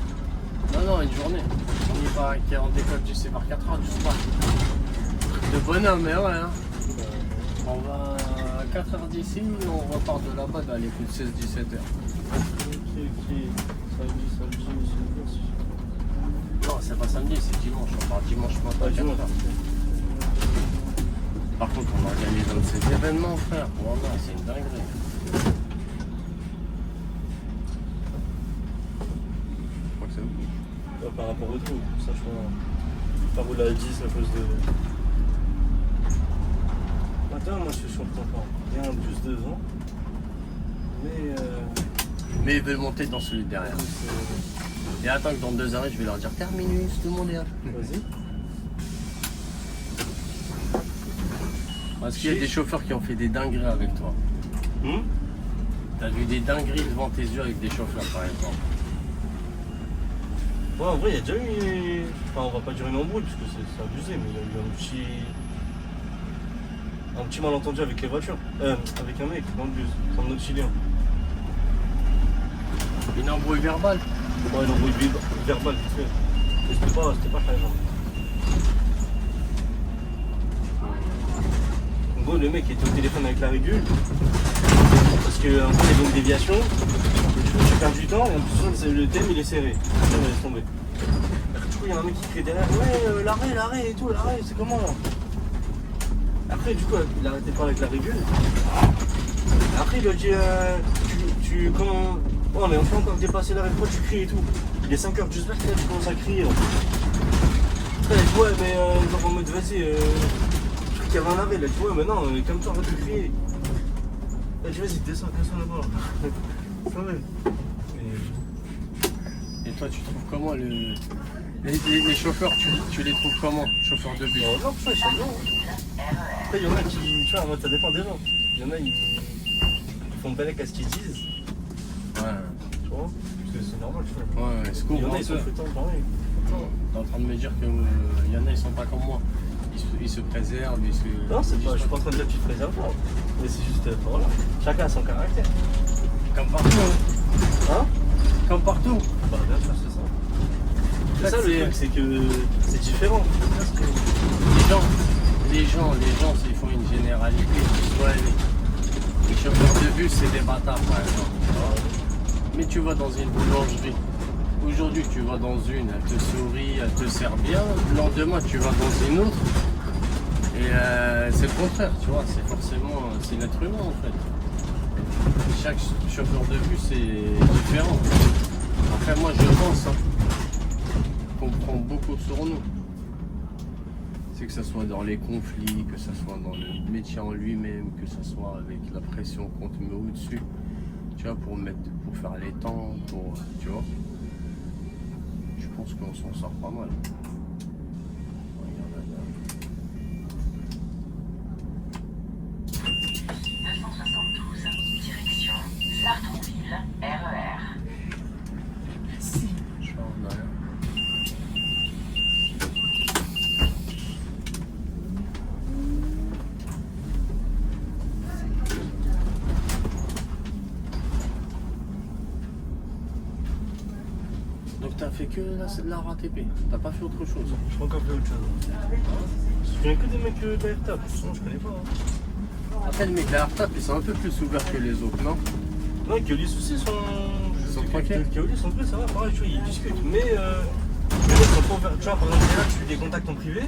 Non, une journée. On y va qui est en décolle, tu sais, par 4 heures du soir. De bonhomme, mais ouais. Hein. On va à 4 heures d'ici, on repart de là-bas dans les coups de 16-17 heures. Ok. Samedi, Non, c'est pas samedi, c'est dimanche. On part dimanche matin. Pas 4 dimanche. heures. Par contre, on organise un de ces événements, frère. Voilà, c'est une dinguerie. Je crois que c'est où? Ouais, par rapport au tout, ça je crois. Pas rouler à 10 à cause de. Maintenant, moi je suis sur le temps. Il y a un bus devant. Mais ils veulent monter dans celui de derrière. Et attends que dans 2 heures, je vais leur dire terminus, tout le monde est là. Vas-y. Parce qu'il y a des chauffeurs qui ont fait des dingueries avec toi. T'as vu des dingueries devant tes yeux avec des chauffeurs, par exemple. Ouais, en vrai, il y a déjà eu. Enfin, on va pas dire une embrouille parce que c'est abusé, mais il y a eu un petit malentendu avec les voitures. Avec un mec dans le bus, c'est un autre Chilien. Une embrouille verbale. Ouais, une embrouille verbale, vite fait. Mais c'était pas très grave. En gros, le mec était au téléphone avec la régule. Parce qu'en fait, il y avait une déviation. Et du coup, tu perds du temps et en plus, le thème il est serré. Le thème, il laisse tomber. Du coup, il y a un mec qui crie derrière. Ouais, l'arrêt et tout, l'arrêt, c'est comment là? Après, du coup, il a arrêté de parler avec la régule. Après, il lui a dit comment. Oh, mais on fait encore dépasser l'arrêt, pourquoi tu cries et tout? Il est 5h, j'espère que là, tu commences à crier. Là. Après, il a dit, ouais, mais genre en mode, vas-y, je crois qu'il y avait un arrêt. Il a dit, ouais, mais non, calme-toi, arrête de crier. Il a dit, vas-y, descends là-bas. Quand même. Et toi, tu trouves comment les chauffeurs, tu les trouves comment? Chauffeurs de bus? Non, franchement, ils sont bons. Après, il y en a qui, tu vois, ça dépend des gens. Il y en a, ils font belle à ce qu'ils disent. Ouais. Tu vois? Parce que c'est normal, tu vois. Ouais, c'est Il cool. y en a, ils sont foutants, pareil. T'es en train de me dire qu'il y en a, ils sont pas comme moi. Ils se préservent, ils se. Non, c'est pas, je suis pas en train de dire que tu te préserves pas. Mais c'est juste, voilà. Chacun a son caractère. Comme partout. Hein? Comme partout. Bah, bien sûr, c'est ça. C'est Là, ça le truc, c'est que c'est différent. Les gens, s'ils font une généralité, soit les chauffeurs de bus, c'est des bâtards, par exemple. Mais tu vas dans une boulangerie. Aujourd'hui, tu vas dans une, elle te sourit, elle te sert bien. Le lendemain, tu vas dans une autre. Et c'est le contraire, tu vois. C'est forcément, c'est l'être humain, en fait. Chaque chauffeur de bus, c'est différent. Après, moi, je pense qu'on prend beaucoup sur nous. C'est que ça soit dans les conflits, que ça soit dans le métier en lui-même, que ça soit avec la pression qu'on te met au-dessus. Tu vois, pour faire les temps, tu vois. Je pense qu'on s'en sort pas mal. Regarde là. 972, direction Sartrouville, RER. Je vois, on a rien. Donc t'as fait que la RATP, t'as pas fait autre chose. Je crois encore fait autre chose. Je connais que des mecs de la RTAP, sinon je connais pas. Hein. Après les mecs de la RATP ils sont un peu plus ouverts que les autres, non? Non, Keolis aussi sont. Ils sont tranquilles. Keolis sont plus, ça va, pareil, tu vois, ils discutent. Mais les mecs sont pas ouverts. Tu vois, par exemple, là, tu fais des contacts en privé,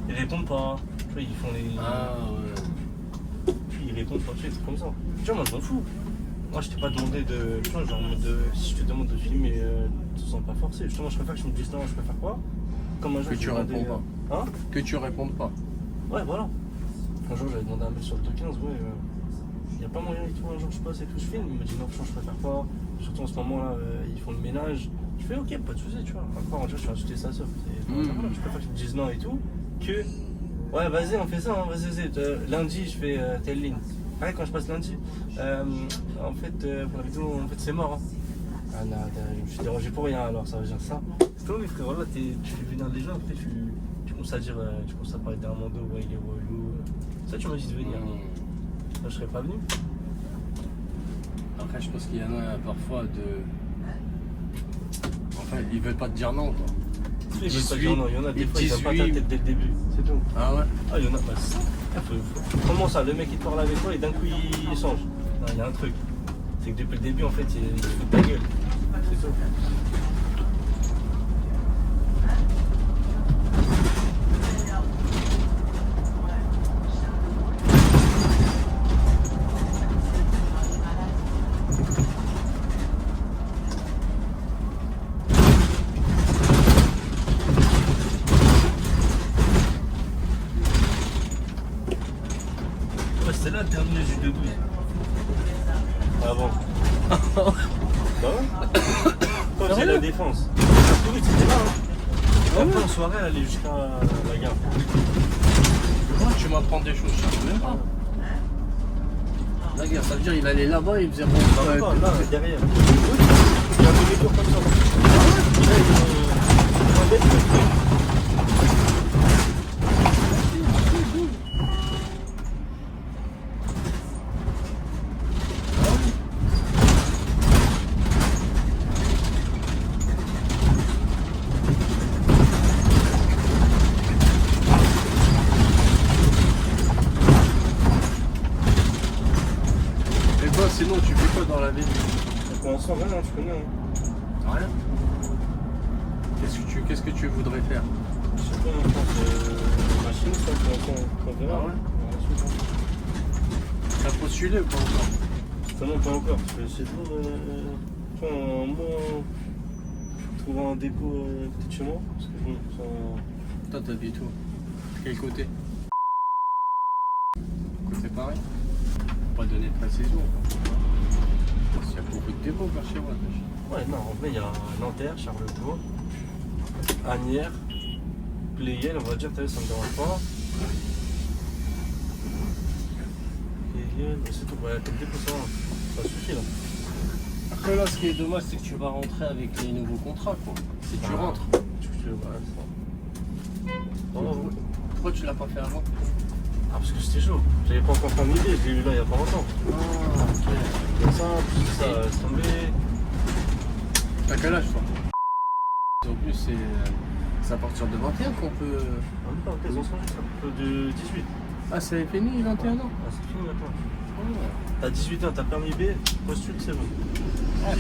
ils répondent pas. Tu vois, ils font les. Ah ouais. Puis ils répondent pas, tu sais, des trucs comme ça. Tu vois, moi je m'en fous. Moi je t'ai pas demandé de. Tu vois, genre en mode si je te demande de filmer, tu te sens pas forcé. Justement, je préfère que je me dise non, je préfère quoi. Comme un jour. Que tu réponds pas. Hein? Que tu répondes pas. Ouais, voilà. Un jour, j'avais demandé un mail sur le 215, ouais. Y a pas moyen et tout, un jour je passe et tout, je filme. Il m'a dit non, franchement, je préfère pas. Surtout en ce moment-là, ils font le ménage. Je fais ok, pas de soucis, tu vois. Encore, tu vois, je suis insulté sa soeur. Voilà, je préfère que tu me dises non et tout. Que. Ouais, vas-y, on fait ça, hein, vas-y. Lundi, je fais telle ligne. Pareil, quand je passe lundi, en fait, pour la vidéo, en fait, c'est mort. Hein. Ah non, je me suis dérangé pour rien, alors ça veut dire ça. C'est toi, mes frères, voilà, tu fais venir les gens, après, tu commences à dire, tu commences à parler d'Armando, ouais, il est relou. Ça, tu m'as dit de venir. Là, je serais pas venu. Après je pense qu'il y en a parfois Enfin ils veulent pas te dire non quoi. Ils veulent pas dire non, il y en a des fois, ils n'ont pas ta tête dès le début. C'est tout. Ah ouais? Ah, il y en a pas. Comment ça, le mec il te parle avec toi et d'un coup il change. Non, il y a un truc. C'est que depuis le début en fait il se fout de ta gueule. C'est tout. C'est là le terminus du 212. Avant. Bah ouais. Quand c'est la défense. Oui, c'était là. Hein. Après en soirée, elle allait jusqu'à la gare. Pourquoi tu m'apprends des choses? Je sais même pas. La guerre, ça veut dire il allait là-bas et il faisait bon. Là, derrière. Il y a un peu des tours comme ça. Là, ils ont Sinon tu fais quoi dans la vie? Pour l'instant, rien, tu connais. Hein. Rien. Qu'est-ce que tu voudrais faire? Je sais pas, je pense machine, ça, pour l'instant, on verra. Ah ouais? T'as postulé ou pas encore? Non, pas encore. Je vais essayer de voir un mois, trouver un dépôt peut-être chez moi. Parce que bon, ça. Toi t'habites où? Quel côté? Côté Paris? Pas donner de précision. Il y a beaucoup de dépôts vers chez moi. Ouais, non, en vrai, il y a Nanterre, Charleville, Asnières, Pleyel, on va dire, ça me dérange pas. Pleyel, c'est tout. Ouais, comme dépôt, ça suffit là. Après là, ce qui est dommage, c'est que tu vas rentrer avec les nouveaux contrats, quoi. Si tu rentres. Pourquoi tu l'as pas fait avant? Ah, parce que c'était chaud. J'avais pas encore fait une idée, je l'ai eu là il y a pas longtemps. Ah, ok. Comme ça, tout ça, c'est tombé. T'as quel âge toi? En plus, c'est à partir de 21 qu'on peut. Ah, même pas, ok, ils ont changé ça. De 18. Ah, c'est fini, 21 ans? Ah, c'est fini maintenant. Oh. T'as 18 ans, t'as permis B, postule, c'est bon. Ah,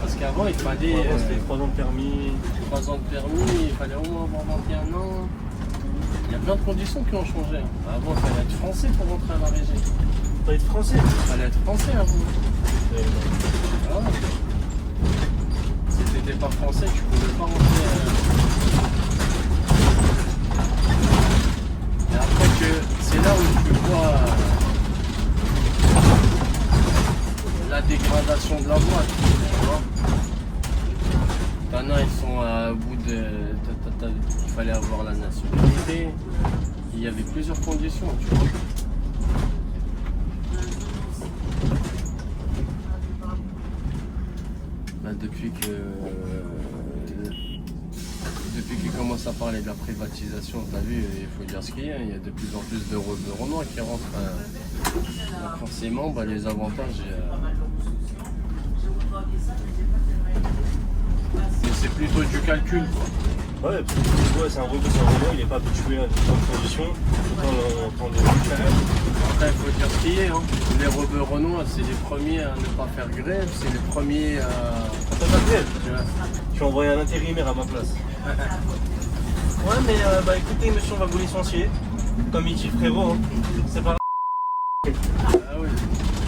parce qu'avant, il fallait. Avant, c'était 3 ans de permis. 3 ans de permis, il fallait au moins avoir 21 ans. Il y a plein de conditions qui ont changé. Avant, il fallait être français pour rentrer à la régie. Faut être français. Il fallait être français avant. Ah. Si t'étais pas français, tu pouvais pas rentrer. après c'est là où tu vois la dégradation de la boîte, tu vois. T'en as, ils sont à bout de... Il fallait avoir la nationalité. Il y avait plusieurs conditions, tu vois. Là, depuis qu'ils commencent à parler de la privatisation, t'as vu, il faut dire ce qu'il y a. Il y a de plus en plus de Renault qui rentrent. Donc forcément, bah, les avantages... Mais c'est plutôt du calcul, quoi. Ouais, parce que tu vois, c'est un Renault, il n'est pas habitué à de bonnes conditions. Autant de Après, il faut dire ce qu'il y a. Hein. Les rebeux Renault, c'est les premiers à ne pas faire grève, c'est les premiers à... Pas de grève. Tu as envoyé un intérimaire à ma place. Ouais, mais bah écoutez, monsieur, on va vous licencier. Comme il dit frérot, hein. C'est pas Ah oui.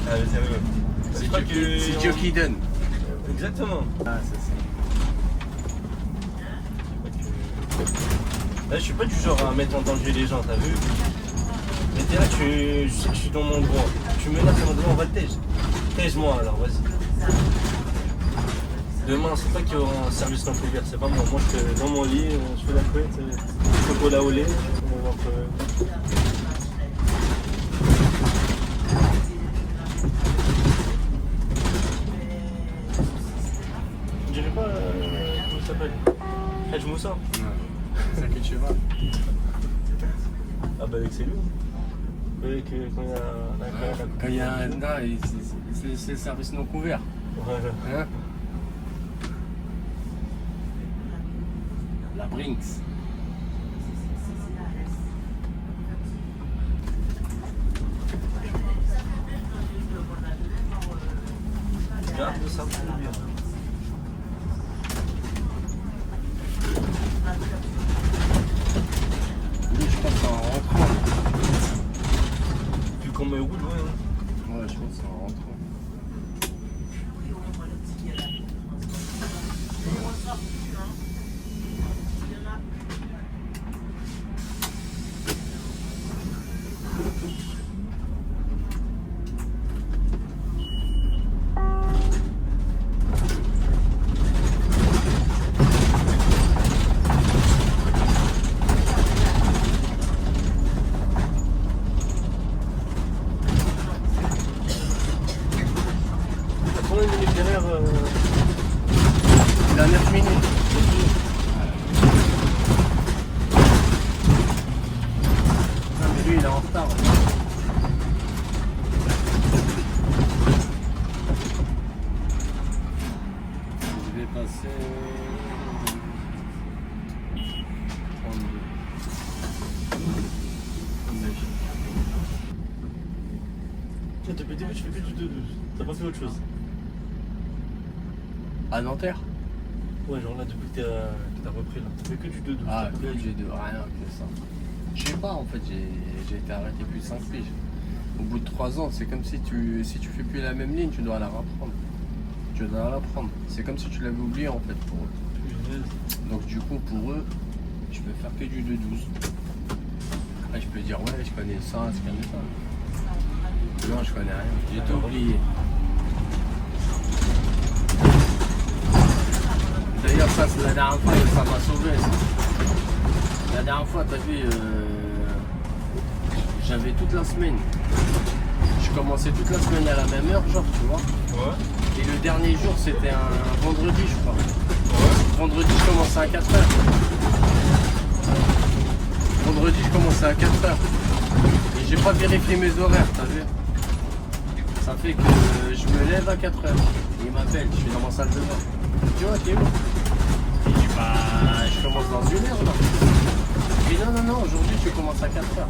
Ah, mais sérieux. C'est Dieu qui donne. Exactement. Ah, c'est ça. Là, je suis pas du genre à mettre en danger les gens, t'as vu? Mais t'es là, je sais que je suis dans mon droit. Tu menaces à mon droit, on va te tège. Tège-moi alors, vas-y. Demain, c'est pas qu'il y aura un service non couvert, c'est pas moi. Moi, je suis dans mon lit, je fais la couette, chocolat au lait. Je dirais pas comment il s'appelle. Haj Moussa. C'est ça que tu vas. Ah bah avec c'est lui. Avec quand il y a la Non, c'est le service non couvert. Voilà. Hein? La Brinks. Garde ça pour bien. Lui, je pense que c'est en rentrant. Puis qu'on met au bout, ouais. Ouais, je pense que c'est en rentrant. Combien de minutes derrière Il a 9 minutes. Ah, mais lui, il est en retard. Je vais passer 32. Tiens, depuis le début, tu fais que du 2-12. T'as pas fait autre chose. À Nanterre? Ouais, genre là, depuis que t'as repris là. Tu fais que du 2-12. Ah, que j'ai de rien que ça. Je sais pas, en fait, j'ai été arrêté plus de 5 piges. Au bout de 3 ans, c'est comme si tu fais plus la même ligne, tu dois la reprendre. Tu dois la reprendre. C'est comme si tu l'avais oublié en fait pour eux. Donc du coup pour eux, je peux faire que du 2-12. Après je peux dire ouais je connais ça, je connais ça. Non je connais rien, j'ai tout oublié. D'ailleurs ça c'est la dernière fois ça m'a sauvé ça. La dernière fois t'as vu j'avais toute la semaine. Je commençais toute la semaine à la même heure genre tu vois. Ouais. Et le dernier jour c'était un vendredi je crois. Ouais. Vendredi je commençais à 4h. Vendredi je commençais à 4h. Et j'ai pas vérifié mes horaires, t'as vu? Ça fait que je me lève à 4h. Il m'appelle, je suis dans ma salle de bain. Tu vois, t'es où? Et je dis bah je commence dans 1 heure là. Il dit non, aujourd'hui tu commences à 4h.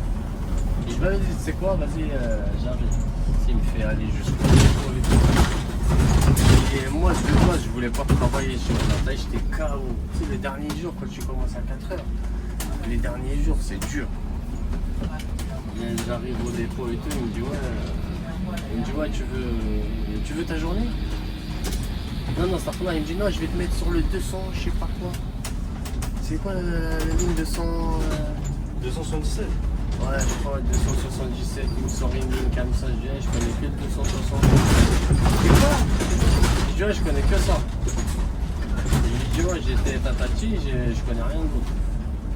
Et je vais dire, c'est quoi, vas-y, j'arrive. Il me fait aller jusqu'au dépôt et tout. Et moi, de base, je voulais pas travailler sur la taille, j'étais KO. Tu sais, les derniers jours, quand tu commences à 4h, les derniers jours, c'est dur. Et j'arrive au dépôt et tout, il me dit, ouais, tu veux ta journée? Non, ça fait là, il me dit, non, je vais te mettre sur le 200, je sais pas quoi. C'est quoi la ligne 200 277. Ouais, je crois 277, il me sort une ligne comme ça, je dis, je connais que le 260. Et quoi? Je dis, ouais, je connais que ça. Je dis, ouais, j'étais tatati, je connais rien d'autre.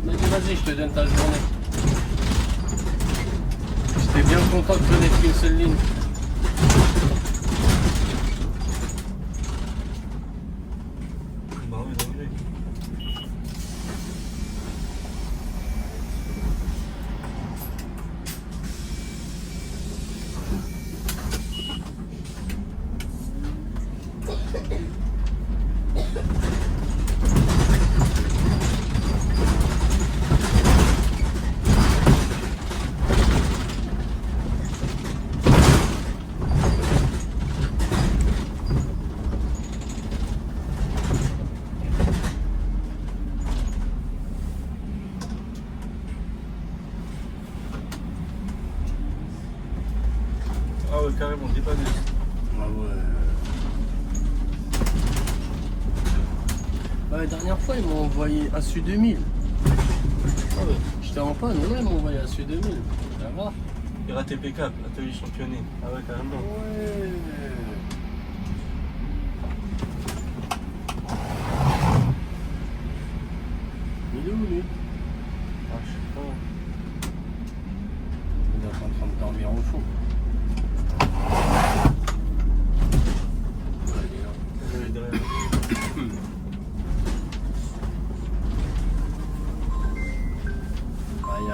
Il m'a dit, vas-y, je te donne ta journée. J'étais bien content de connaître qu'une seule ligne. Bah oui, dingue. Ah ouais, carrément, dépanneuse. Ah ouais. Ouais, la dernière fois, ils m'ont envoyé un Su 2000. Ah ouais. J'étais en panne, ouais, ils m'ont envoyé un Su 2000. Ça va? RATP Cap, atelier championné. Ah ouais, carrément. Ouais. Il est où lui? Ah, je sais pas. Il doit être en train de dormir au fond. Ouais, il est là. Il est derrière. Ah, il y a...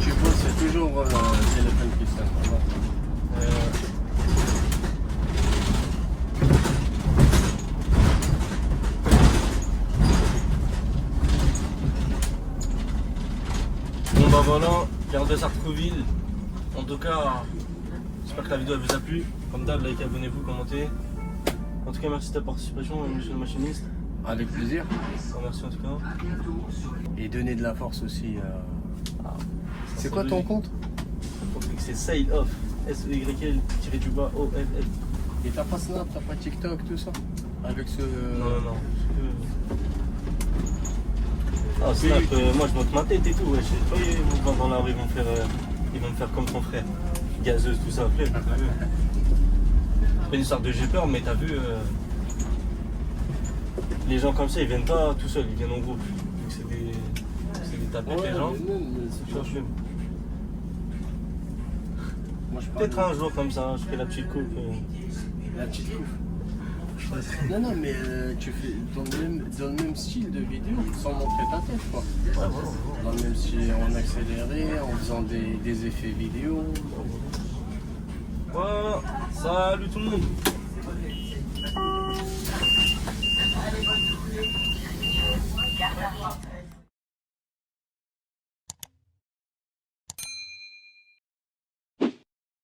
Tu vois, c'est toujours téléphone qui sonne. Bon bah voilà, Gare de Sartreville. En tout cas, j'espère que la vidéo elle vous a plu. Comme d'hab, likez, abonnez-vous, commentez. En tout cas, merci de ta participation, monsieur le machiniste. Avec plaisir. Merci en tout cas. Et donner de la force aussi. C'est quoi ton logique. compte? C'est Sail Off. SEYL-OFF. Et t'as pas Snap, t'as pas TikTok, tout ça? Avec ce... Non. Ah, Snap, moi je monte ma tête et tout. Ouais. Je sais pas, dans la rue, ils vont me faire comme ton frère. Gazeuse, tout ça. Après, t'as vu. C'est pas une histoire de j'ai peur, mais t'as vu. Les gens comme ça, ils viennent pas tout seuls, ils viennent en groupe. Donc c'est des tapettes, Ouais, les gens. mais non, mais c'est Tu pas vois, chaud. Moi, je parle peut-être un jour comme ça, je fais la petite coupe. La petite coupe. Non, mais tu fais dans le même style de vidéo, sans montrer ta tête, quoi. Ouais, voilà. Dans le même style, en accéléré, en faisant des effets vidéo. Voilà, salut tout le monde.